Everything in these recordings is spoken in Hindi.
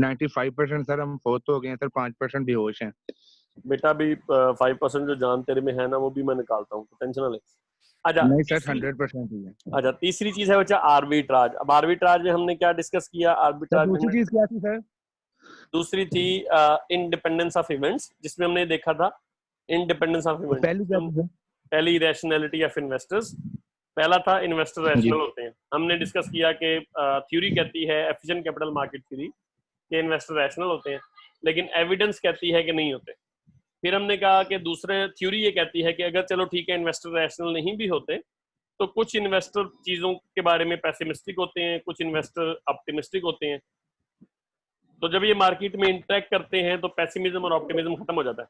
95% सर हम फोत हो गए हैं सर, 5% बेहोश हैं। बेटा भी 5% जो जान तेरे में है ना वो भी मैं निकालता हूँ, टेंशन ना ले। अच्छा नहीं सर 100% ही है। अच्छा तीसरी चीज है बच्चा आर्बिट्राज। अब आर्बिट्राज में हमने क्या डिस्कस किया? सर आर्बिट्राज में दूसरी चीज क्या थी सर? दूसरी थी इंडिपेंडेंस ऑफ इवेंट्स, जिसमें हमने देखा था इंडिपेंडेंस ऑफ इवेंट्स। पहली क्या थी सर? पहली रैशनैलिटी ऑफ इन्वेस्टर्स, पहला था इन्वेस्टर रैशनल होते हैं। हमने डिस्कस किया कि थ्योरी कहती है एफिशिएंट कैपिटल मार्केट थ्योरी कि इन्वेस्टर रैशनल होते हैं, लेकिन एविडेंस कहती है कि नहीं होते। फिर हमने कहा कि दूसरे थ्योरी ये कहती है कि अगर चलो ठीक है इन्वेस्टर रैशनल नहीं भी होते तो कुछ इन्वेस्टर चीजों के बारे में पेसिमिस्टिक होते हैं, कुछ इन्वेस्टर ऑप्टिमिस्टिक होते हैं। तो जब ये मार्केट में इंटरेक्ट करते हैं तो पेसिमिज्म और ऑप्टिमिज्म खत्म हो जाता है,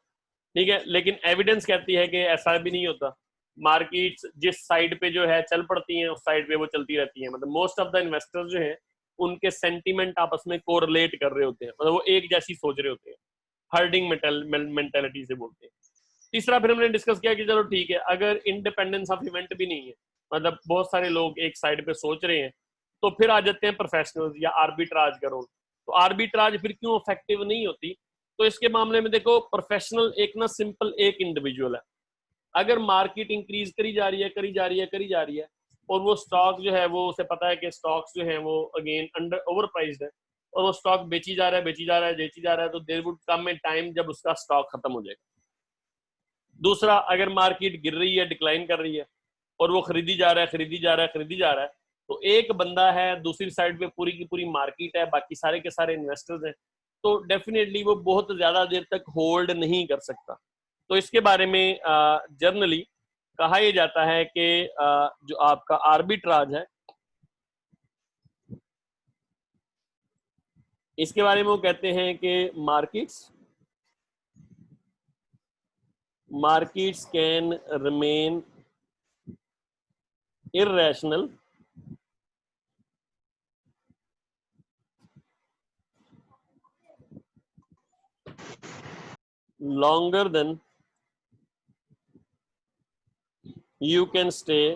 ठीक है। लेकिन एविडेंस कहती है कि ऐसा भी नहीं होता। मार्केट्स जिस साइड पे जो है चल पड़ती हैं उस साइड पे वो चलती रहती हैं। मतलब मोस्ट ऑफ द इन्वेस्टर्स जो हैं उनके सेंटीमेंट आपस में कोरिलेट कर रहे होते हैं, मतलब वो एक जैसी सोच रहे होते हैं, हर्डिंग मेंटालिटी से बोलते हैं। तीसरा फिर हमने डिस्कस किया कि चलो ठीक है अगर इंडिपेंडेंस ऑफ इवेंट भी नहीं है, मतलब बहुत सारे लोग एक साइड पे सोच रहे हैं, तो फिर आ जाते हैं प्रोफेशनल्स या आर्बिट्राज करो। तो आर्बिट्राज फिर क्यों इफेक्टिव नहीं होती? तो इसके मामले में देखो प्रोफेशनल एक ना सिंपल एक इंडिविजुअल है, अगर मार्केट इंक्रीज करी जा रही है करी जा रही है करी जा रही है और वो स्टॉक जो है वो उसे पता है कि स्टॉक्स जो है वो अगेन अंडर ओवर प्राइस्ड है और वो स्टॉक बेची जा रहा है बेची जा रहा है बेची जा रहा है, तो there would come a time जब उसका स्टॉक खत्म हो जाएगा। दूसरा, अगर मार्केट गिर रही है डिक्लाइन कर रही है और वो खरीदी जा रहा है खरीदी जा रहा है खरीदी जा रहा है, तो एक बंदा है दूसरी साइड पे पूरी की पूरी मार्केट है, बाकी सारे के सारे इन्वेस्टर्स हैं, तो डेफिनेटली वो बहुत ज्यादा देर तक होल्ड नहीं कर सकता। तो इसके बारे में जर्नली कहा यह जाता है कि जो आपका आर्बिट्राज है इसके बारे में वो कहते हैं कि markets can remain irrational longer than you can stay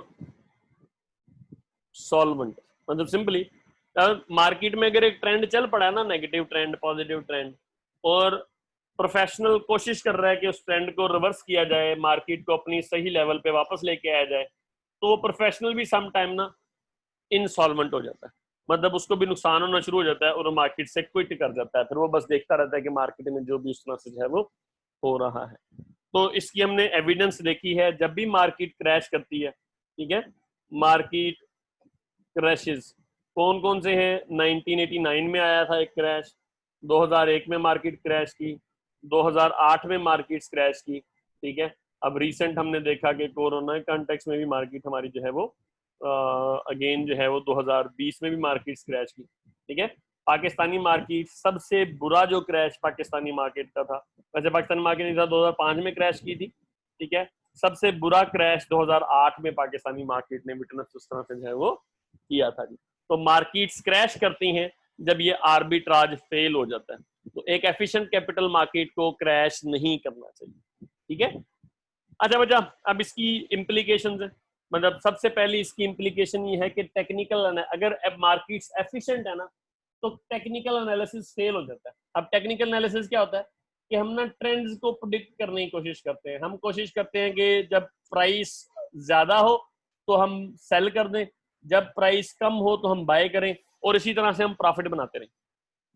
solvent। मतलब सिंपली मार्केट में अगर एक ट्रेंड चल पड़ा है ना, नेगेटिव ट्रेंड पॉजिटिव ट्रेंड, और प्रोफेशनल कोशिश कर रहा है कि उस ट्रेंड को रिवर्स किया जाए, मार्केट को अपनी सही लेवल पे वापस लेके आया जाए, तो वो प्रोफेशनल भी सम टाइम ना इनसॉल्वेंट हो जाता है, मतलब उसको भी नुकसान होना शुरू हो जाता है और वो मार्केट से क्विट कर जाता है। फिर वो बस देखता रहता है कि मार्केट में जो भी उस तरह से है वो हो रहा है। तो इसकी हमने एविडेंस देखी है, जब भी मार्केट क्रैश करती है, ठीक है, मार्केट क्रैशेस कौन कौन से हैं? 1989 में आया था एक क्रैश, 2001 में मार्केट क्रैश की, 2008 में मार्केट क्रैश की, ठीक है। अब रिसेंट हमने देखा कि कोरोना कॉन्टेक्स्ट में भी मार्केट हमारी जो है वो अगेन जो है वो 2020 में भी मार्केट क्रैश की, ठीक है। पाकिस्तानी मार्केट सबसे बुरा जो क्रैश पाकिस्तानी मार्केट का था, वैसे पाकिस्तानी मार्केट 2005 में क्रैश की थी, ठीक है, सबसे बुरा क्रैश 2008 में पाकिस्तानी मार्केट ने विटनेस उस तरह से जो है वो किया था जी। तो मार्केट्स क्रैश करती हैं जब ये आर्बिट्राज फेल हो जाता है। तो एक एफिशिएंट कैपिटल मार्केट को क्रैश नहीं करना चाहिए, ठीक है। अच्छा बच्चा, अब इसकी इम्प्लीकेशंस है, मतलब सबसे पहली इसकी इम्प्लीकेशन ये है कि टेक्निकल, अगर मार्केट्स एफिशिएंट है ना तो टेक्निकल एनालिसिस फेल हो जाता है। अब टेक्निकल एनालिसिस क्या होता है कि हम ना ट्रेंड्स को प्रिडिक्ट करने की कोशिश करते हैं। हम कोशिश करते हैं कि जब प्राइस ज्यादा हो तो हम सेल कर दें, जब प्राइस कम हो तो हम बाय करें, और इसी तरह से हम प्रॉफिट बनाते रहें।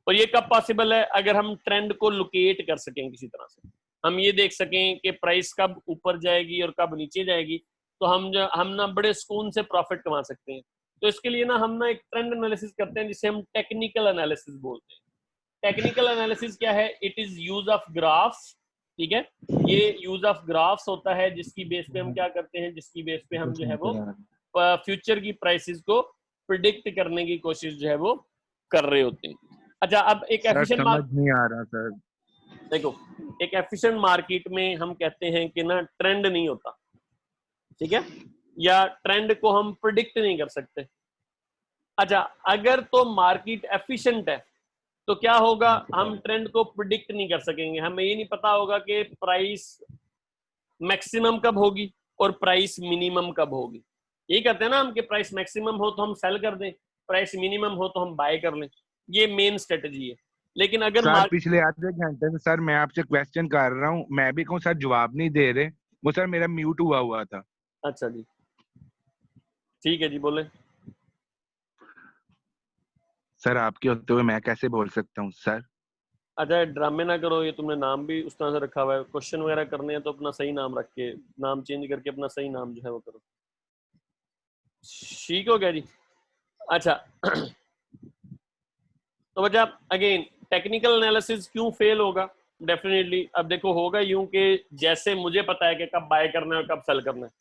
और ये कब पॉसिबल है? अगर हम ट्रेंड को लोकेट कर सकें किसी तरह से, हम ये देख सकें कि प्राइस कब ऊपर जाएगी और कब नीचे जाएगी, तो हम ना बड़े सुकून से प्रॉफिट कमा सकते हैं। तो इसके लिए ना हम ना एक ट्रेंड एनालिसिस करते हैं जिसे हम टेक्निकल एनालिसिस बोलते हैं। टेक्निकल एनालिसिस क्या है? It is use of graphs, ठीक है। ये यूज ऑफ ग्राफ्स होता है जिसकी बेस पे हम क्या करते हैं, जिसकी बेस पे हम जो है वो फ्यूचर की प्राइसेस को प्रिडिक्ट करने की कोशिश जो है वो कर रहे होते हैं। अच्छा, अब एक एफिशिएंट समझ नहीं आ रहा सर। देखो, एक एफिशिएंट मार्केट में हम कहते हैं कि ना ट्रेंड नहीं होता, ठीक है, या ट्रेंड को हम प्रिडिक्ट नहीं कर सकते। अच्छा, अगर तो मार्केट एफिशिएंट है तो क्या होगा? हम ट्रेंड को प्रिडिक्ट नहीं कर सकेंगे, हमें ये नहीं पता होगा कि प्राइस मैक्सिमम कब होगी और प्राइस मिनिमम कब होगी। ये कहते हैं ना हम कि प्राइस मैक्सिमम हो तो हम सेल कर दें, प्राइस मिनिमम हो तो हम बाय कर लें, ये मेन स्ट्रेटजी है। लेकिन अगर सर पिछले आधे घंटे से सर मैं आपसे क्वेश्चन कर रहा हूँ, मैं भी कहूँ सर जवाब नहीं दे रहे, वो सर मेरा म्यूट हुआ था। अच्छा जी, ठीक है जी, बोले। सर आपके होते हुए मैं कैसे बोल सकता हूँ सर? अच्छा ड्रामे ना करो, ये तुमने नाम भी उस तरह से रखा हुआ है, क्वेश्चन वगैरह करने हैं तो अपना सही नाम रख के, नाम चेंज करके अपना सही नाम जो है वो करो। ठीक हो गया जी। अच्छा तो बच्चा अगेन टेक्निकल एनालिसिस क्यों फेल होगा? डेफिनेटली अब देखो होगा यूं कि जैसे मुझे पता है कि कब बाय करना है और कब सेल करना है।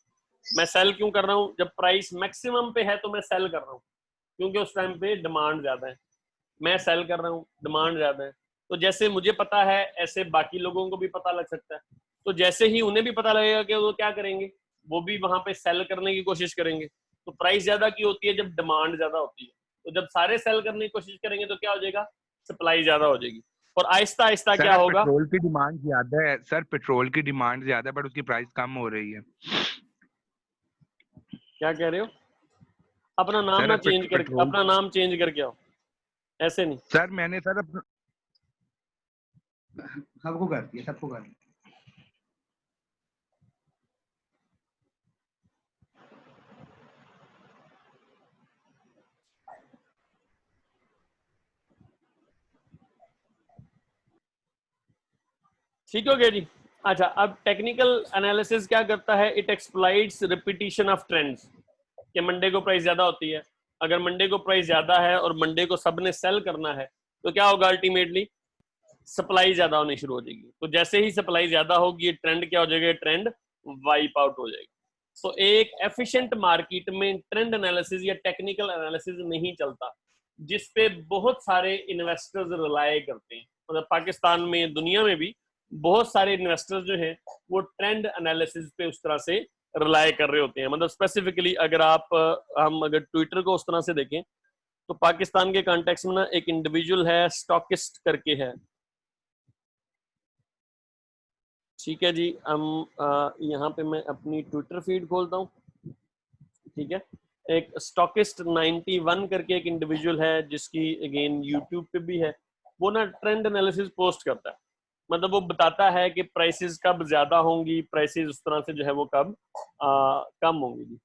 मैं सेल क्यों कर रहा हूँ? जब प्राइस मैक्सिमम पे है तो मैं सेल कर रहा हूँ, क्योंकि उस टाइम पे डिमांड ज्यादा है। मैं सेल कर रहा हूँ, डिमांड ज्यादा है, तो जैसे मुझे पता है ऐसे बाकी लोगों को भी पता लग सकता है। तो जैसे ही उन्हें भी पता लगेगा कि वो क्या करेंगे, वो भी वहां पे सेल करने की कोशिश करेंगे। तो प्राइस ज्यादा की होती है जब डिमांड ज्यादा होती है, तो जब सारे सेल करने की कोशिश करेंगे तो क्या हो जाएगा, सप्लाई ज्यादा हो जाएगी। और आहिस्ता आहिस्ता क्या सर होगा, पेट्रोल की डिमांड ज्यादा है, सर पेट्रोल की डिमांड ज्यादा है बट उसकी प्राइस कम हो रही है। क्या कह रहे हो? अपना नाम सर ना चेंज करके, पेट्रोल, अपना नाम चेंज करके आओ, ऐसे नहीं। सर मैंने सर सबको कर दिया, सबको कर दिया। ठीक हो गया जी। अच्छा अब टेक्निकल एनालिसिस क्या करता है, it exploits repetition of trends. कि मंडे को प्राइस ज्यादा होती है, अगर मंडे को प्राइस ज्यादा है और मंडे को सबने सेल करना है तो क्या होगा, अल्टीमेटली सप्लाई ज्यादा होनी शुरू हो जाएगी। तो जैसे ही सप्लाई ज्यादा होगी ये ट्रेंड क्या हो जाएगा, ट्रेंड वाइप आउट हो जाएगा। तो एक एफिशिएंट मार्केट में ट्रेंड एनालिसिस या टेक्निकल एनालिसिस नहीं चलता, जिसपे बहुत सारे इन्वेस्टर्स रिलाय करते हैं। मतलब पाकिस्तान में, दुनिया में भी बहुत सारे इन्वेस्टर्स जो हैं वो ट्रेंड एनालिसिस पे उस तरह से रिलाय कर रहे होते हैं। मतलब स्पेसिफिकली अगर आप हम अगर ट्विटर को उस तरह से देखें तो पाकिस्तान के कॉन्टेक्स्ट में ना एक इंडिविजुअल है, स्टॉकिस्ट करके है, ठीक है जी। हम यहाँ पे मैं अपनी ट्विटर फीड खोलता हूँ, ठीक है। एक स्टॉकिस्ट 91 करके एक इंडिविजुअल है जिसकी अगेन यूट्यूब पे भी है, वो ना ट्रेंड एनालिसिस पोस्ट करता है। मतलब वो बताता है कि प्राइसेस कब ज्यादा होंगी, प्राइसेस उस तरह से जो है वो कब कम होंगी जी।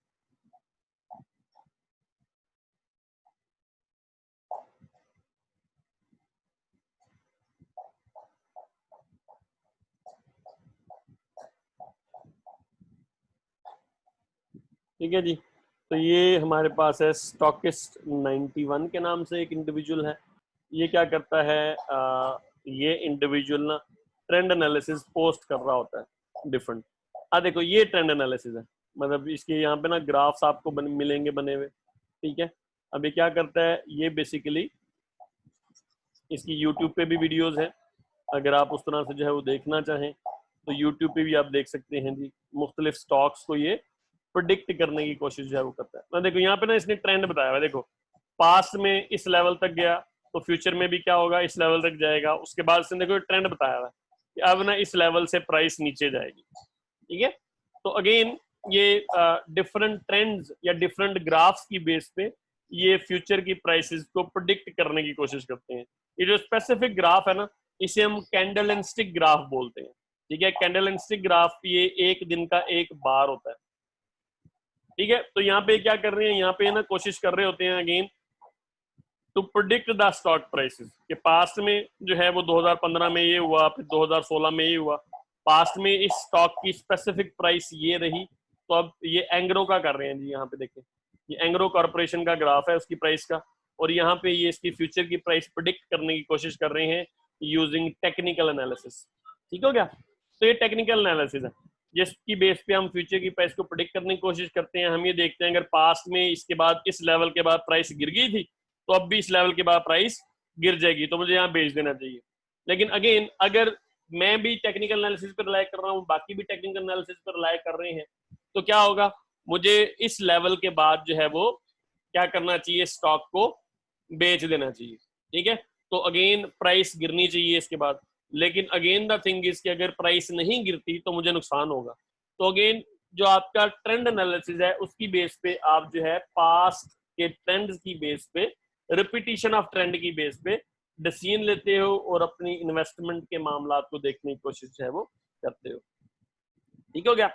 ठीक है जी। तो ये हमारे पास है स्टॉकिस्ट 91 के नाम से एक इंडिविजुअल है। ये क्या करता है, ये इंडिविजुअल ना ट्रेंड एनालिसिस पोस्ट कर रहा होता है डिफरेंट। देखो ये ट्रेंड एनालिसिस है, मतलब इसके यहाँ पे ना ग्राफ्स आपको मिलेंगे बने हुए, ठीक है। अब ये क्या करता है, ये बेसिकली इसकी यूट्यूब पे भी वीडियोस है, अगर आप उस तरह से जो है वो देखना चाहें तो यूट्यूब पे भी आप देख सकते हैं जी। मुख्तलिफ स्टॉक्स को ये प्रोडिक्ट करने की कोशिश जो है वो करता है। देखो यहाँ पे ना इसने ट्रेंड बताया हुआ है, देखो पास्ट में इस लेवल तक गया तो फ्यूचर में भी क्या होगा, इस लेवल तक जाएगा। उसके बाद इसने देखो ट्रेंड बताया हुआ है कि अब ना इस लेवल से प्राइस नीचे जाएगी, ठीक है। तो अगेन ये डिफरेंट ट्रेंड्स या डिफरेंट ग्राफ्स की बेस पे ये फ्यूचर की प्राइसेस को प्रोडिक्ट करने की कोशिश करते हैं। ये जो स्पेसिफिक ग्राफ है ना, इसे हम कैंडल एंड स्टिक ग्राफ बोलते हैं, ठीक है। कैंडल एंड स्टिक ग्राफ ये एक दिन का एक बार होता है, ठीक है। तो यहाँ पे क्या कर रहे हैं, यहाँ पे ना कोशिश कर रहे होते हैं again to predict the stock prices. के पास्ट में जो है वो 2015 में ये हुआ, फिर 2016 में ये हुआ, पास्ट में इस स्टॉक की स्पेसिफिक प्राइस ये रही। तो अब ये एंग्रो का कर रहे हैं जी, यहाँ पे देखें ये एंग्रो कॉर्पोरेशन का ग्राफ है उसकी प्राइस का, और यहाँ पे ये इसकी फ्यूचर की प्राइस प्रिडिक्ट करने की कोशिश कर रहे हैं यूजिंग टेक्निकल एनालिसिस। ठीक हो गया। तो ये टेक्निकल एनालिसिस है जिसकी बेस पे हम फ्यूचर की प्राइस को प्रिडिक्ट करने की कोशिश करते हैं। हम ये देखते हैं अगर पास्ट में इसके बाद इस लेवल के बाद प्राइस गिर गई थी तो अब भी इस लेवल के बाद प्राइस गिर जाएगी तो मुझे यहाँ बेच देना चाहिए। लेकिन अगेन अगर मैं भी टेक्निकल एनालिसिस पर रिलाय कर रहा हूँ, बाकी भी टेक्निकल एनालिसिस पर रिलाय कर रहे हैं, तो क्या होगा, मुझे इस लेवल के बाद जो है वो क्या करना चाहिए, स्टॉक को बेच देना चाहिए, ठीक है। तो अगेन प्राइस गिरनी चाहिए इसके बाद, लेकिन अगेन द थिंग इज कि अगर प्राइस नहीं गिरती तो मुझे नुकसान होगा। तो अगेन जो आपका ट्रेंड एनालिसिस है उसकी बेस पे आप जो है पास्ट के ट्रेंड्स की बेस पे, रिपीटिशन ऑफ ट्रेंड की बेस पे डिसीजन लेते हो और अपनी इन्वेस्टमेंट के मामला को देखने की कोशिश है वो करते हो। ठीक हो गया।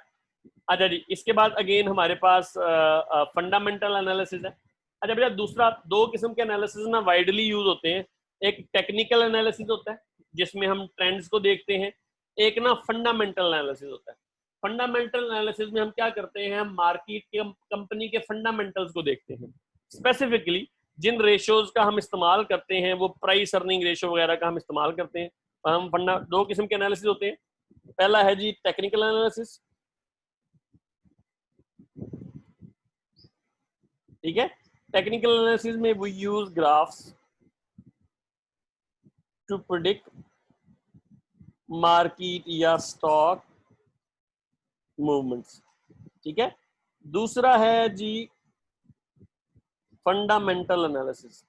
अच्छा जी, इसके बाद अगेन हमारे पास फंडामेंटल एनालिसिस है। अच्छा भैया, दूसरा दो किस्म के एनालिसिस ना वाइडली यूज होते हैं। एक टेक्निकल एनालिसिस होता है जिसमें हम ट्रेंड्स को देखते हैं, एक ना फंडामेंटल एनालिसिस होता है। फंडामेंटल एनालिसिस में हम क्या करते हैं, हम मार्केट के कंपनी के फंडामेंटल्स को देखते हैं। स्पेसिफिकली जिन रेशियोज का हम इस्तेमाल करते हैं वो प्राइस अर्निंग रेशियो वगैरह का हम इस्तेमाल करते हैं। हम दो किस्म के एनालिसिस होते हैं। पहला है जी टेक्निकल एनालिसिस, ठीक है। टेक्निकल एनालिसिस में we use graphs to predict market या स्टॉक मूवमेंट्स, ठीक है। दूसरा है जी फंडामेंटल एनालिसिस।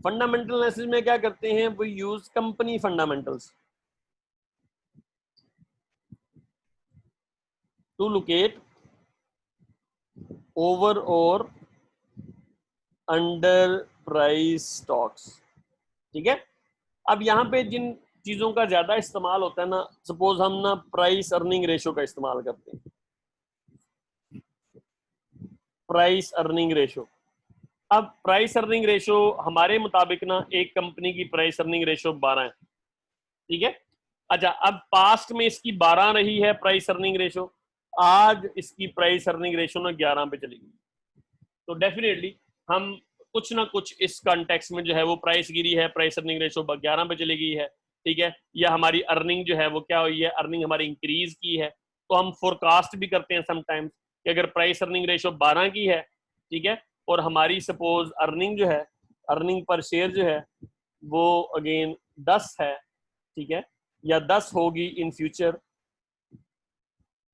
फंडामेंटल एनालिसिस में क्या करते हैं, we use company fundamentals to locate over और अंडर प्राइस स्टॉक्स, ठीक है। अब यहाँ पे जिन चीजों का ज्यादा इस्तेमाल होता है ना, सपोज हम ना प्राइस अर्निंग रेशियो का इस्तेमाल करते हैं। प्राइस अर्निंग रेशियो, अब प्राइस अर्निंग रेशियो हमारे मुताबिक ना एक कंपनी की प्राइस अर्निंग रेशियो 12 है, ठीक है। अच्छा, अब पास्ट में इसकी 12 रही है प्राइस अर्निंग रेशियो, आज इसकी प्राइस अर्निंग रेशियो ना 11 पे चली गई। तो डेफिनेटली हम कुछ ना कुछ इस कॉन्टेक्स्ट में जो है वो प्राइस गिरी है, प्राइस अर्निंग रेशियो 11 पे चली गई है, ठीक है। या हमारी अर्निंग जो है वो क्या हुई है, अर्निंग हमारी इंक्रीज की है। तो हम फोरकास्ट भी करते हैं समटाइम्स कि अगर प्राइस अर्निंग रेशियो 12 की है, ठीक है, और हमारी सपोज अर्निंग जो है, अर्निंग पर शेयर जो है वो अगेन 10 है, ठीक है, या 10 होगी इन फ्यूचर,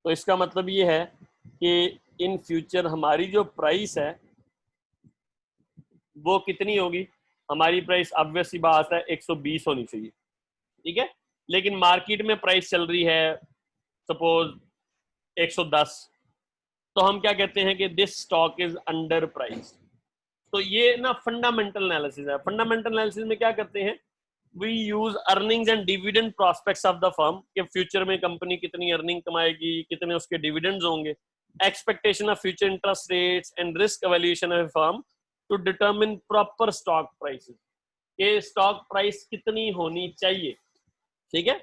तो इसका मतलब ये है कि इन फ्यूचर हमारी जो प्राइस है वो कितनी होगी, हमारी प्राइस ऑब्वियस सी बात है 120 होनी चाहिए, ठीक है। लेकिन मार्केट में प्राइस चल रही है सपोज 110, तो हम क्या कहते हैं कि this stock is under price. तो ये ना फंडामेंटल एनालिसिस है। फंडामेंटल एनालिसिस में क्या करते हैं, we use earnings and dividend prospects of the firm, कि फ्यूचर में कंपनी कितनी अर्निंग कमाएगी, कितने उसके डिविडेंड्स होंगे, expectation of future interest rates and risk evaluation of firm to determine proper stock prices, के स्टॉक प्राइस कितनी होनी चाहिए, ठीक है।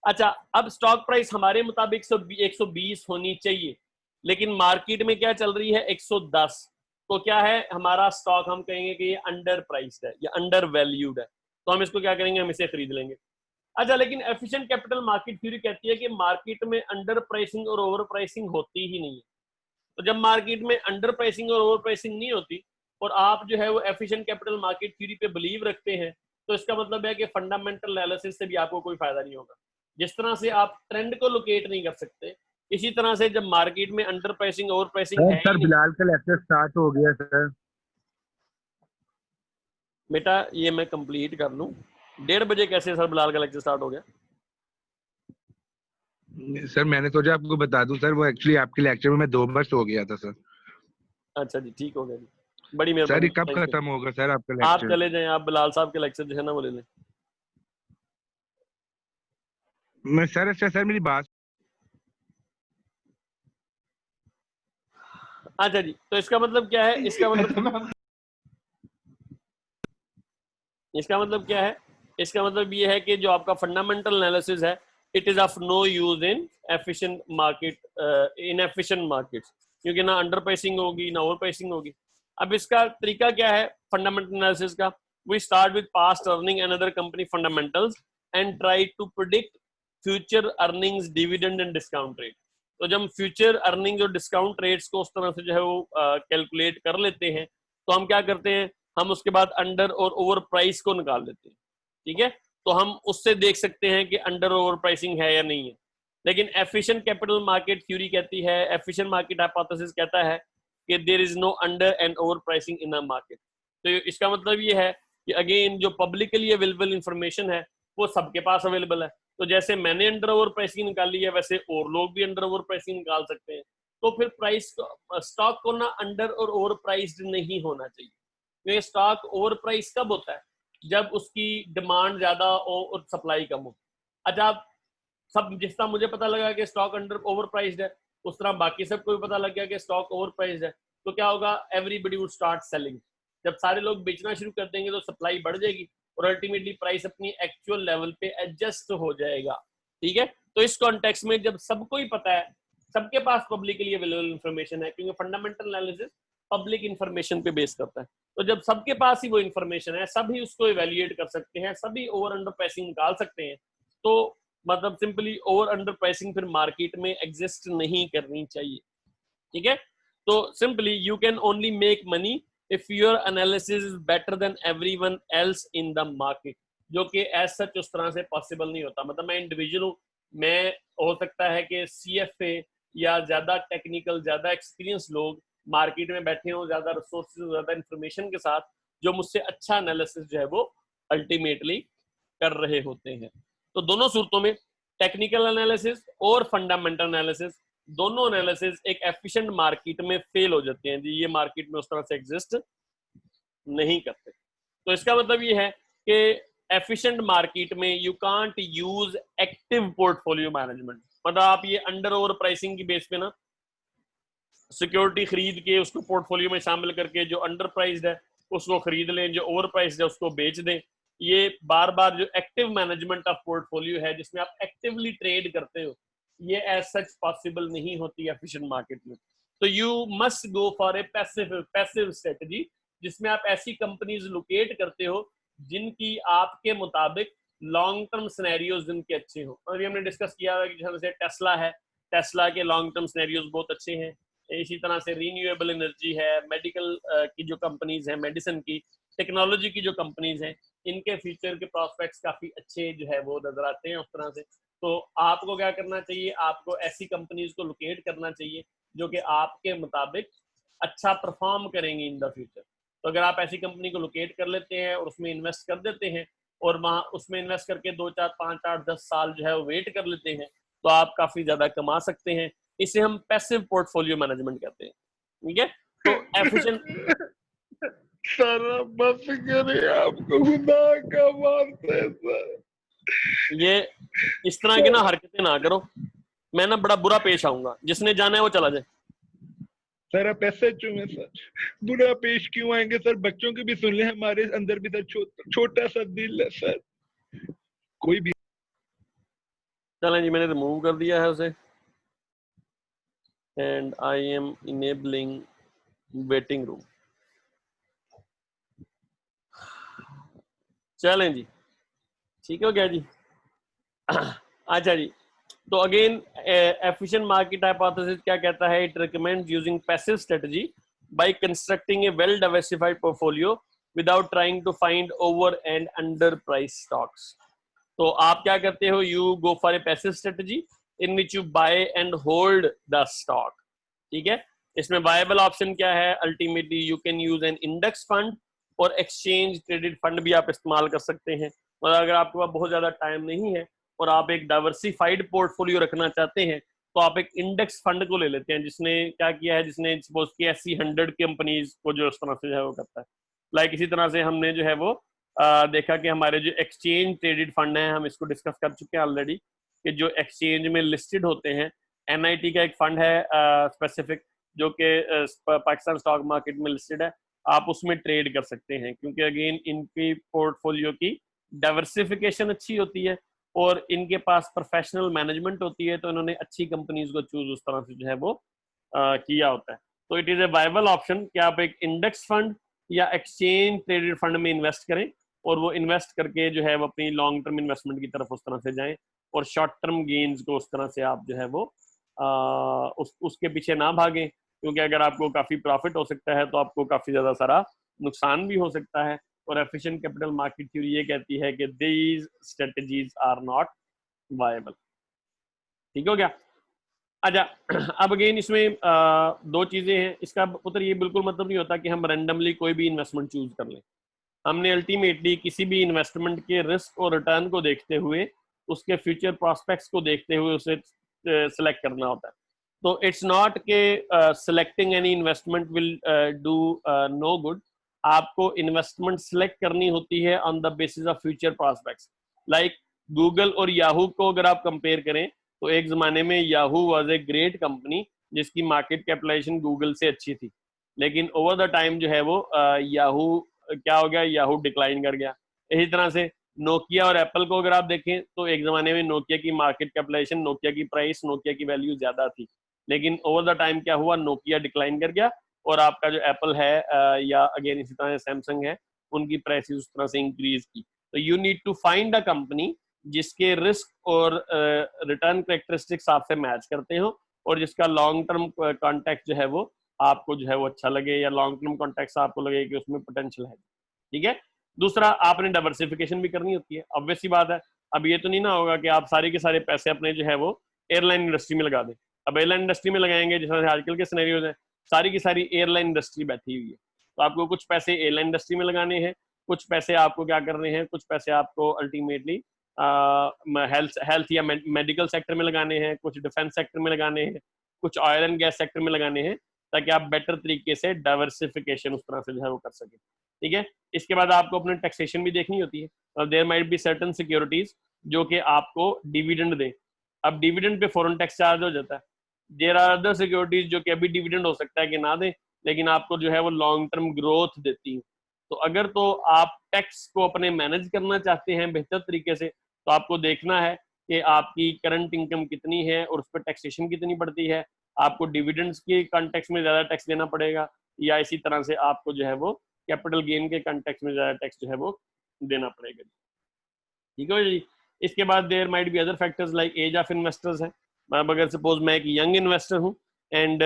अच्छा, अब स्टॉक प्राइस हमारे मुताबिक 120 होनी चाहिए, लेकिन मार्केट में क्या चल रही है 110, तो क्या है हमारा स्टॉक, हम कहेंगे कि ये अंडर प्राइस्ड है या अंडर वैल्यूड है, तो हम इसको क्या करेंगे, हम इसे खरीद लेंगे। अच्छा, लेकिन एफिशिएंट कैपिटल मार्केट थ्योरी कहती है कि मार्केट में अंडर प्राइसिंग और ओवर प्राइसिंग होती ही नहीं है। तो जब मार्केट में अंडर प्राइसिंग और ओवर प्राइसिंग नहीं होती और आप जो है वो एफिशिएंट कैपिटल मार्केट थ्योरी पे बिलीव रखते हैं, तो इसका मतलब है कि फंडामेंटल एनालिसिस से भी आपको कोई फायदा नहीं होगा। जिस तरह से आप ट्रेंड को लोकेट नहीं कर सकते, इसी तरह से जब मार्केट में अंडर प्राइसिंग ओवर प्राइसिंग है सर ही नहीं। बिलाल का लेक्चर स्टार्ट हो गया सर। बेटा ये मैं कंप्लीट कर लूं, 1:30 बजे कैसे सर बिलाल का लेक्चर स्टार्ट हो गया? सर मैंने सोचा आपको बता दूं सर, वो एक्चुअली आपके लेक्चर में मैं 2 बार सो गया था सर। अच्छा जी, ठीक हो गया जी, बड़ी सर मेहरबानी, ये कब थैंक यू। खत्म होगा सर आपका आप लेक्चर? चले जाएं, आप बिलाल साहब के लेक्चर जो है ना वो ले लें। मैं सर, अच्छा सर मेरी बात, अच्छा जी, तो इसका मतलब क्या है, इसका मतलब क्या है, इसका मतलब ये है कि जो आपका फंडामेंटल एनालिसिस है, it is of no use in efficient market, in efficient markets, क्योंकि ना अंडर प्राइसिंग होगी ना ओवर प्राइसिंग होगी। अब इसका तरीका क्या है फंडामेंटल एनालिसिस का, we start with past earning and other company fundamentals and try to predict future earnings, dividend and discount rate. तो जब फ्यूचर अर्निंग और डिस्काउंट रेट्स को उस तरह से जो है वो कैलकुलेट कर लेते हैं, तो हम क्या करते हैं, हम उसके बाद अंडर और ओवर प्राइस को निकाल लेते हैं, ठीक है। तो हम उससे देख सकते हैं कि अंडर ओवर प्राइसिंग है या नहीं है। लेकिन एफिशिएंट कैपिटल मार्केट थ्योरी कहती है, एफिशिएंट मार्केट हाइपोथेसिस कहता है कि there is no under and over pricing in a market. तो इसका मतलब ये है कि अगेन जो पब्लिकली अवेलेबल इंफॉर्मेशन है वो सबके पास अवेलेबल है। तो जैसे मैंने अंडर ओवर प्राइसिंग निकाली है, वैसे और लोग भी अंडर ओवर प्राइसिंग निकाल सकते हैं। तो फिर प्राइस स्टॉक को ना अंडर और ओवर प्राइस्ड नहीं होना चाहिए। ये स्टॉक ओवर प्राइस कब होता है, जब उसकी डिमांड ज्यादा हो और सप्लाई कम हो। अच्छा, सब जिस तरह मुझे पता लगा कि स्टॉक अंडर ओवर प्राइस्ड है, उस तरह बाकी सबको भी पता लग गया कि स्टॉक ओवर प्राइस्ड है, तो क्या होगा, एवरीबडी वुड स्टार्ट सेलिंग। जब सारे लोग बेचना शुरू कर देंगे तो सप्लाई बढ़ जाएगी और अल्टीमेटली प्राइस अपनी एक्चुअल लेवल पे एडजस्ट हो जाएगा। ठीक है, तो इस कॉन्टेक्स्ट में जब सबको ही पता है, सबके पास पब्लिकली अवेलेबल इन्फॉर्मेशन है, क्योंकि फंडामेंटल एनालिसिस पब्लिक इन्फॉर्मेशन पे बेस करता है, तो जब सबके पास ही वो इन्फॉर्मेशन है, सभी उसको इवेल्युएट कर सकते हैं, सभी ओवर अंडर प्राइसिंग निकाल सकते हैं, तो मतलब सिंपली ओवर अंडर प्राइसिंग फिर मार्केट में एग्जिस्ट नहीं करनी चाहिए। ठीक है, तो simply you can only make money if your analysis is better than everyone else in the market, जो कि एज सच उस तरह से पॉसिबल नहीं होता। मतलब मैं इंडिविजुअल हूँ, मैं हो सकता है कि CFA या ज्यादा टेक्निकल, ज्यादा एक्सपीरियंस लोग मार्केट में बैठे हों, ज्यादा रिसोर्सेज, ज्यादा इंफॉर्मेशन के साथ, जो मुझसे अच्छा एनालिसिस जो है वो अल्टीमेटली कर रहे होते हैं। तो दोनों सूरतों में टेक्निकल एनालिसिस और फंडामेंटल एनालिसिस, दोनों एनालिसिस एक एफिशिएंट मार्केट में फेल हो जाते हैं जी, ये मार्केट में उस तरह से एग्जिस्ट नहीं करते। तो इसका मतलब ये है कि एफिशिएंट मार्केट में you can't use active portfolio management. मतलब आप ये अंडर ओवर प्राइसिंग की बेस पे ना सिक्योरिटी खरीद के उसको पोर्टफोलियो में शामिल करके जो अंडर प्राइस्ड है उसको खरीद लें, जो ओवर प्राइस्ड है उसको बेच दें। ये बार बार जो एक्टिव मैनेजमेंट ऑफ पोर्टफोलियो है, जिसमें आप एक्टिवली ट्रेड करते हो, ये एज सच पॉसिबल नहीं होती एफिशिएंट मार्केट में। तो you must go for a passive strategy, जिसमें आप ऐसी कंपनीज लोकेट करते हो जिनकी आपके मुताबिक लॉन्ग टर्म सिनेरियोज जिनके अच्छे हो। अभी हमने डिस्कस किया कि जैसे टेस्ला है, टेस्ला के लॉन्ग टर्म सिनेरियोज बहुत अच्छे हैं। इसी तरह से रीन्यूएबल एनर्जी है, मेडिकल की जो कंपनीज हैं, मेडिसिन की, टेक्नोलॉजी की जो कंपनीज हैं, इनके फ्यूचर के प्रोस्पेक्ट्स काफी अच्छे जो है वो नजर आते हैं उस तरह से। तो आपको क्या करना चाहिए, आपको ऐसी कंपनीज को लोकेट करना चाहिए जो कि आपके मुताबिक अच्छा परफॉर्म करेंगी इन द फ्यूचर। तो अगर आप ऐसी कंपनी को लोकेट कर लेते हैं और उसमें इन्वेस्ट कर देते हैं और वहां उसमें इन्वेस्ट करके 2, 4, 5, 8, 10 साल जो है वो वेट कर लेते हैं, तो आप काफी ज्यादा कमा सकते हैं। इसे हम पैसिव पोर्टफोलियो मैनेजमेंट कहते हैं। ठीक है, तो एफिशिएंट सर बस करें, आपको खुदा का मारते हैं सर। ये इस तरह की ना हरकतें ना करो, मैं ना बड़ा बुरा पेश आऊंगा। जिसने जाना है वो चला जाए। सर आप ऐसे चुने सर, बुरा पेश क्यों आएंगे सर? बच्चों की भी सुन ले, हमारे अंदर भी सर छोटा सा दिल है सर, कोई भी। चलें जी, मैंने रिमूव कर दिया है उसे and I am enabling waiting room. चलें जी, ठीक हो गया जी। अच्छा जी, तो अगेन एफिशिएंट मार्केट हाइपोथेसिस क्या कहता है? It recommends using passive strategy by constructing a well diversified portfolio without trying to find over and under price stocks. तो आप क्या करते हो? You go for a passive strategy in which you buy and hold the stock. ठीक है, इसमें वायबल ऑप्शन क्या है? Ultimately you can use an index fund और एक्सचेंज ट्रेडेड फंड भी आप इस्तेमाल कर सकते हैं। और अगर आपके पास बहुत ज्यादा टाइम नहीं है और आप एक डाइवर्सिफाइड पोर्टफोलियो रखना चाहते हैं, तो आप एक इंडेक्स फंड को ले लेते हैं, जिसने क्या किया है, जिसने सपोज की ऐसी 100 कंपनीज को जो इस तरह से जो है वो करता है। लाइक इसी तरह से हमने जो है वो देखा कि हमारे जो एक्सचेंज ट्रेडेड फंड है, हम इसको डिस्कस कर चुके हैं ऑलरेडी, कि जो एक्सचेंज में लिस्टेड होते हैं। NIT का एक फंड है स्पेसिफिक, जो कि पाकिस्तान स्टॉक मार्केट में लिस्टेड है, आप उसमें ट्रेड कर सकते हैं, क्योंकि अगेन इनकी पोर्टफोलियो की डाइवर्सिफिकेशन अच्छी होती है और इनके पास प्रोफेशनल मैनेजमेंट होती है, तो इन्होंने अच्छी कंपनीज को चूज उस तरह से जो है वो किया होता है। तो it is a viable option कि आप एक इंडेक्स फंड या एक्सचेंज ट्रेडेड फंड में इन्वेस्ट करें और वो इन्वेस्ट करके जो है वो अपनी लॉन्ग टर्म इन्वेस्टमेंट की तरफ उस तरह से जाएं और शॉर्ट टर्म गेन्स को उस तरह से आप जो है वो उसके पीछे ना भागें, क्योंकि अगर आपको काफी प्रॉफिट हो सकता है तो आपको काफी ज्यादा सारा नुकसान भी हो सकता है। और एफिशिएंट कैपिटल मार्केट थ्योरी ये कहती है कि these strategies are not viable. ठीक हो गया? अच्छा, अब अगेन इसमें दो चीजें हैं। इसका उत्तर ये बिल्कुल मतलब नहीं होता कि हम रैंडमली कोई भी इन्वेस्टमेंट चूज कर लें। हमने अल्टीमेटली किसी भी इन्वेस्टमेंट के रिस्क और रिटर्न को देखते हुए, उसके फ्यूचर प्रोस्पेक्ट्स को देखते हुए उसे सिलेक्ट करना होता है। तो इट्स नॉट के selecting any investment will do no good. आपको इन्वेस्टमेंट सिलेक्ट करनी होती है on the basis of future prospects. Like Google और याहू को अगर आप कंपेयर करें तो एक जमाने में Yahoo was a great company जिसकी मार्केट कैपिटलाइजेशन गूगल से अच्छी थी, लेकिन ओवर द टाइम जो है वो याहू क्या हो गया, याहू डिक्लाइन कर गया। इसी तरह से नोकिया और एप्पल को अगर आप देखें तो एक जमाने में नोकिया की मार्केट कैपिटलाइजेशन, नोकिया की प्राइस, नोकिया की वैल्यू ज्यादा थी, लेकिन ओवर द टाइम क्या हुआ, नोकिया डिक्लाइन कर गया और आपका जो एप्पल है या अगेन इसी तरह सैमसंग है, उनकी प्राइस उस तरह से इंक्रीज की। तो you need to find a company जिसके रिस्क और रिटर्न कैरेक्टरिस्टिक्स आपसे मैच करते हो और जिसका लॉन्ग टर्म कॉन्टेक्ट जो है वो आपको जो है वो अच्छा लगे, या लॉन्ग टर्म कॉन्टेक्ट आपको लगे कि उसमें पोटेंशियल है। ठीक है। दूसरा, आपने डाइवर्सिफिकेशन भी करनी होती है, ऑब्वियस सी बात है। अब ये तो नहीं ना होगा कि आप सारे के सारे पैसे अपने जो है वो एयरलाइन इंडस्ट्री में लगा दें। अब एयरलाइन इंडस्ट्री में लगाएंगे, जिस तरह से आजकल के सिनेरियोज हैं, सारी की सारी एयरलाइन इंडस्ट्री बैठी हुई है, तो आपको कुछ पैसे एयरलाइन इंडस्ट्री में लगाने हैं, कुछ पैसे आपको क्या करने हैं, कुछ पैसे आपको अल्टीमेटली हेल्थ या मेडिकल सेक्टर में लगाने हैं, कुछ डिफेंस सेक्टर में लगाने हैं, कुछ ऑयल एंड गैस सेक्टर में लगाने हैं, ताकि आप बेटर तरीके से डाइवर्सिफिकेशन उस तरह से जो है वो कर सके। ठीक है। इसके बाद आपको अपने टैक्सेशन भी देखनी होती है। There might be certain securities जो कि आपको डिविडेंड दें। अब dividend pay foreign tax charge हो जाता है। देयर आर अदर सिक्योरिटीज जो कि अभी डिविडेंड हो सकता है कि ना दें, लेकिन आपको जो है वो लॉन्ग टर्म ग्रोथ देती है। तो अगर तो आप टैक्स को अपने मैनेज करना चाहते हैं बेहतर तरीके से, तो आपको देखना है कि आपकी करंट इनकम कितनी है और उस पर टैक्सेशन कितनी पड़ती है। आपको डिविडेंड्स के कॉन्टेक्स्ट में ज्यादा टैक्स देना पड़ेगा, या इसी तरह से आपको जो है वो कैपिटल गेन के कॉन्टेक्स्ट में ज्यादा टैक्स जो है वो देना पड़ेगा। ठीक है जी। इसके बाद there might be other factors like age of investors है। अगर सपोज मैं एक यंग इन्वेस्टर हूँ एंड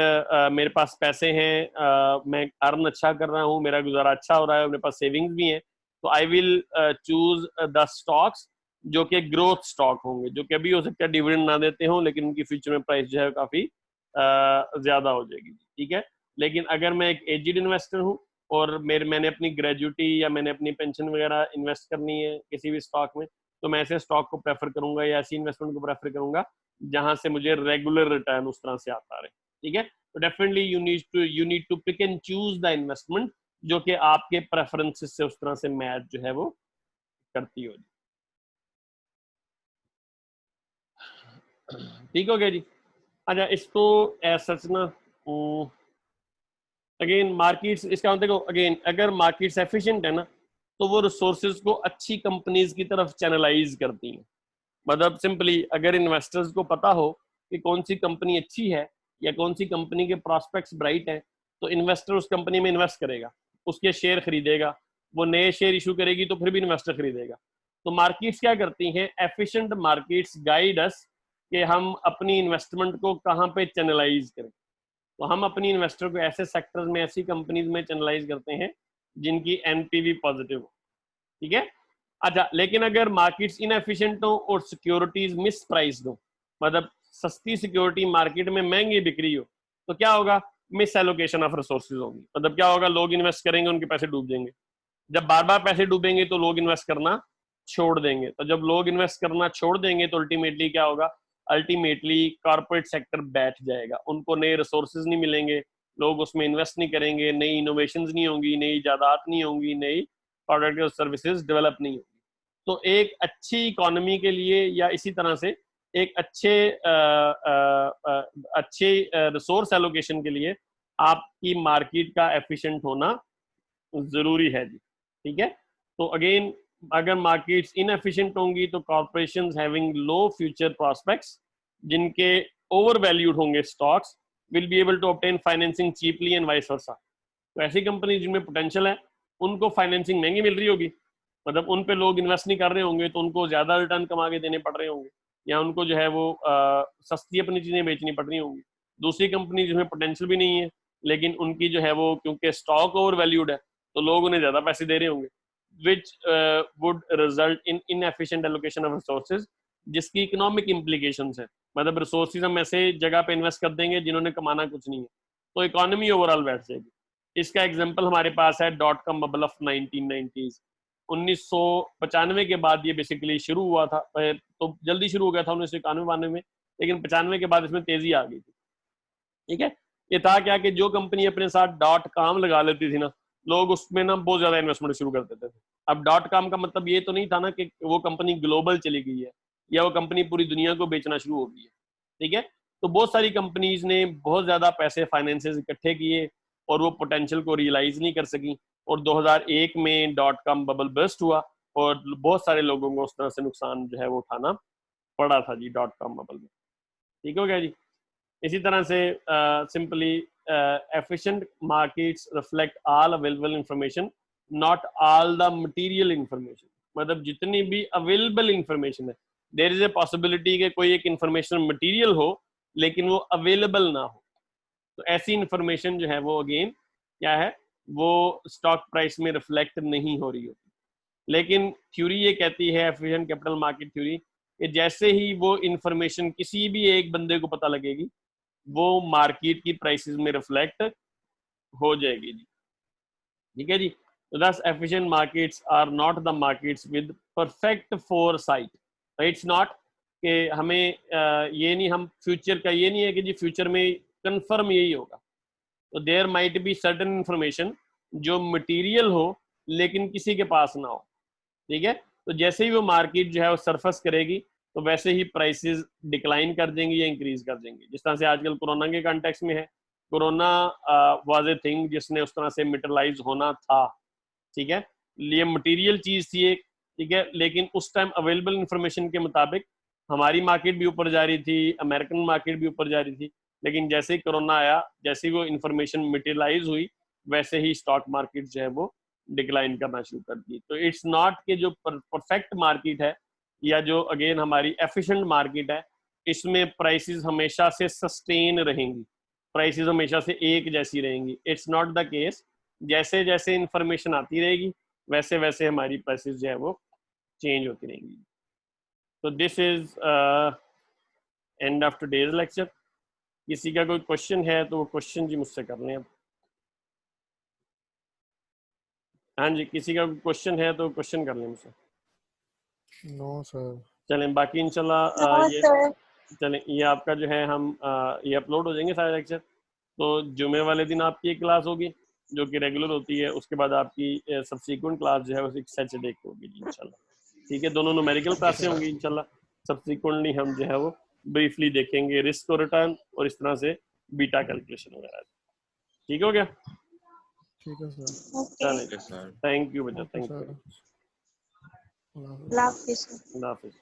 मेरे पास पैसे हैं, मैं अर्न अच्छा कर रहा हूँ, मेरा गुजारा अच्छा हो रहा है, मेरे पास सेविंग्स भी हैं, तो I will choose the stocks जो कि ग्रोथ स्टॉक होंगे, जो कि अभी हो सकता है डिविडेंड ना देते हों, लेकिन उनकी फ्यूचर में प्राइस जो है काफी ज्यादा हो जाएगी। ठीक है। लेकिन अगर मैं एक एजिड इन्वेस्टर हूँ और मैंने अपनी ग्रेजुटी या मैंने अपनी पेंशन वगैरह इन्वेस्ट करनी है किसी भी स्टॉक में, तो मैं ऐसे स्टॉक को प्रेफर करूंगा या ऐसी इन्वेस्टमेंट को प्रेफर करूंगा जहां से मुझे रेगुलर रिटर्न उस तरह से आता रहे। ठीक है। तो definitely you need to pick and choose the investment जो कि आपके प्रेफरेंसेस से उस तरह से मैच जो है वो करती हो। ठीक हो गया जी। अच्छा, इसको सच ना अगेन मार्केट्स, इसका देखो अगेन अगर मार्केट्स एफिशिएंट है ना, तो वो रिसोर्सेज को अच्छी कंपनीज की तरफ चैनलाइज करती हैं। मतलब सिंपली अगर इन्वेस्टर्स को पता हो कि कौन सी कंपनी अच्छी है या कौन सी कंपनी के प्रॉस्पेक्ट्स ब्राइट हैं, तो इन्वेस्टर उस कंपनी में इन्वेस्ट करेगा, उसके शेयर खरीदेगा, वो नए शेयर इशू करेगी तो फिर भी इन्वेस्टर खरीदेगा। तो मार्केट्स क्या करती हैं, एफिशिएंट मार्केट्स गाइड अस कि हम अपनी इन्वेस्टमेंट को कहाँ पे चैनलाइज करें। तो हम अपनी इन्वेस्टर को ऐसे सेक्टर्स में, ऐसी कंपनीज में चैनलाइज करते हैं जिनकी एनपीवी पॉजिटिव हो। ठीक है। अच्छा, लेकिन अगर मार्केट्स इनएफिशिएंट हो और सिक्योरिटीज मिस प्राइस्ड हो, मतलब सस्ती सिक्योरिटी मार्केट में महंगी बिक रही हो, तो क्या होगा, मिस एलोकेशन ऑफ रिसोर्सेज होगी। मतलब क्या होगा, लोग इन्वेस्ट करेंगे, उनके पैसे डूब जाएंगे। जब बार बार पैसे डूबेंगे तो लोग इन्वेस्ट करना छोड़ देंगे। तो जब लोग इन्वेस्ट करना छोड़ देंगे तो अल्टीमेटली क्या होगा, अल्टीमेटली कॉर्पोरेट सेक्टर बैठ जाएगा, उनको नए रिसोर्सेज नहीं मिलेंगे, लोग उसमें इन्वेस्ट नहीं करेंगे, नई इनोवेशंस नहीं होंगी, नई इजादात नहीं होंगी, नई प्रोडक्ट और सर्विसेज डेवलप नहीं होंगी। तो एक अच्छी इकोनॉमी के लिए या इसी तरह से एक अच्छे रिसोर्स एलोकेशन के लिए आपकी मार्केट का एफिशिएंट होना जरूरी है जी। ठीक है। तो अगेन अगर मार्केट्स इनएफिशिएंट होंगी तो corporations having low future prospects, जिनके ओवर वैल्यूड होंगे stocks, will be able to obtain financing cheaply and vice versa. तो ऐसी कंपनी जिनमें पोटेंशियल है उनको फाइनेंसिंग महंगी मिल रही होगी, मतलब उन पे लोग इन्वेस्ट नहीं कर रहे होंगे तो उनको ज्यादा रिटर्न कमा के देने पड़ रहे होंगे, या उनको जो है वो सस्ती अपनी चीजें बेचनी पड़ रही होंगी। दूसरी कंपनी जिसमें पोटेंशियल भी नहीं है लेकिन उनकी जो है वो क्योंकि स्टॉक ओवर वैल्यूड है तो लोग उन्हें ज्यादा पैसे दे रहे होंगे, which would result in inefficient allocation of resources, जिसकी इकोनॉमिक इम्प्लीकेशंस है। मतलब रिसोर्सेज हम ऐसे जगह पे इन्वेस्ट कर देंगे जिन्होंने कमाना कुछ नहीं है, तो इकोनॉमी ओवरऑल बैठ जाएगी। इसका एग्जांपल हमारे पास है .com बबल ऑफ 1990s। 1995 के बाद ये बेसिकली शुरू हुआ था, तो जल्दी शुरू हो गया था 1991-92 में, लेकिन 95 के बाद इसमें तेजी आ गई थी। ठीक है। ये था क्या कि जो कंपनी अपने साथ .com लगा लेती थी ना, लोग उसमें ना बहुत ज्यादा इन्वेस्टमेंट शुरू कर देते थे। अब .com का मतलब ये तो नहीं था ना कि वो कंपनी ग्लोबल चली गई है या वो कंपनी पूरी दुनिया को बेचना शुरू हो गई है, ठीक है। तो बहुत सारी कंपनीज ने बहुत ज्यादा पैसे फाइनेंसेस इकट्ठे किए और वो पोटेंशियल को रियलाइज नहीं कर सकी, और 2001 में .com बबल बर्स्ट हुआ और बहुत सारे लोगों को उस तरह से नुकसान जो है वो उठाना पड़ा था जी .com बबल में, ठीक हो गया जी। इसी तरह से simply efficient markets reflect all available information, not all the material information। मतलब जितनी भी अवेलेबल इंफॉर्मेशन है, देयर इज ए पॉसिबिलिटी कि कोई एक इंफॉर्मेशन मटेरियल हो लेकिन वो अवेलेबल ना हो, तो ऐसी इंफॉर्मेशन जो है वो अगेन क्या है, वो स्टॉक प्राइस में रिफ्लेक्ट नहीं हो रही होती। लेकिन थ्योरी ये कहती है, एफिशिएंट कैपिटल मार्केट थ्योरी, कि जैसे ही वो इंफॉर्मेशन किसी भी एक बंदे को पता लगेगी वो मार्केट की प्राइसेस में रिफ्लेक्ट हो जाएगी जी, ठीक है जी। तो thus efficient markets are not the markets with perfect foresight. It's not कि हमें ये नहीं, हम फ्यूचर का ये नहीं है कि जी फ्यूचर में कंफर्म यही होगा। तो there might be certain information जो मटेरियल हो लेकिन किसी के पास ना हो, ठीक है। तो जैसे ही वो मार्केट जो है वो सरफेस करेगी तो वैसे ही प्राइसेस डिक्लाइन कर देंगे या इंक्रीज कर देंगे। जिस तरह से आजकल कोरोना के कॉन्टेक्स्ट में है, कोरोना वाज ए थिंग जिसने उस तरह से मेटलाइज होना था, ठीक है, ये मटेरियल चीज थी एक, ठीक है। लेकिन उस टाइम अवेलेबल इंफॉर्मेशन के मुताबिक हमारी मार्केट भी ऊपर जा रही थी, अमेरिकन मार्केट भी ऊपर जा रही थी, लेकिन जैसे ही कोरोना आया, जैसे ही वो इंफॉर्मेशन मेटेरियलाइज हुई, वैसे ही स्टॉक मार्केट जो है वो डिक्लाइन करना शुरू कर दी। तो इट्स नॉट कि जो परफेक्ट मार्केट है या जो अगेन हमारी एफिशिएंट मार्केट है, इसमें प्राइसेस हमेशा से सस्टेन रहेंगी, प्राइसेस हमेशा से एक जैसी रहेंगी। It's not the case. जैसे जैसे इंफॉर्मेशन आती रहेगी वैसे वैसे हमारी प्राइसेस जो है वो चेंज होती रहेंगी। तो this is end of today's lecture. किसी का कोई क्वेश्चन है तो वो क्वेश्चन जी मुझसे कर लें। हाँ जी, किसी का क्वेश्चन है तो क्वेश्चन कर लें मुझसे। No sir. चलें, बाकी इंशाल्लाह ये चलें, ये आपका जो है हम ये अपलोड हो जाएंगे सारे लेक्चर। तो जुमे वाले दिन आपकी एक क्लास होगी जो कि रेगुलर होती है, उसके बाद आपकी सब्सिक्वेंट क्लास जो है वो सैटरडे को होगी जी इंशाल्लाह, ठीक है। दोनों न्यूमेरिकल क्लासें होंगी इंशाल्लाह। सब्सिक्वेंटली हम जो है वो ब्रीफली देखेंगे रिस्क और रिटर्न और इस तरह से बीटा कैलकुलेशन वगैरह। ठीक हो गया? ठीक है सर। चलें, थैंक यू बच्चा, थैंक यू। अल्लाह अल्लाह हाफिज़। अल्लाह हाफिज़।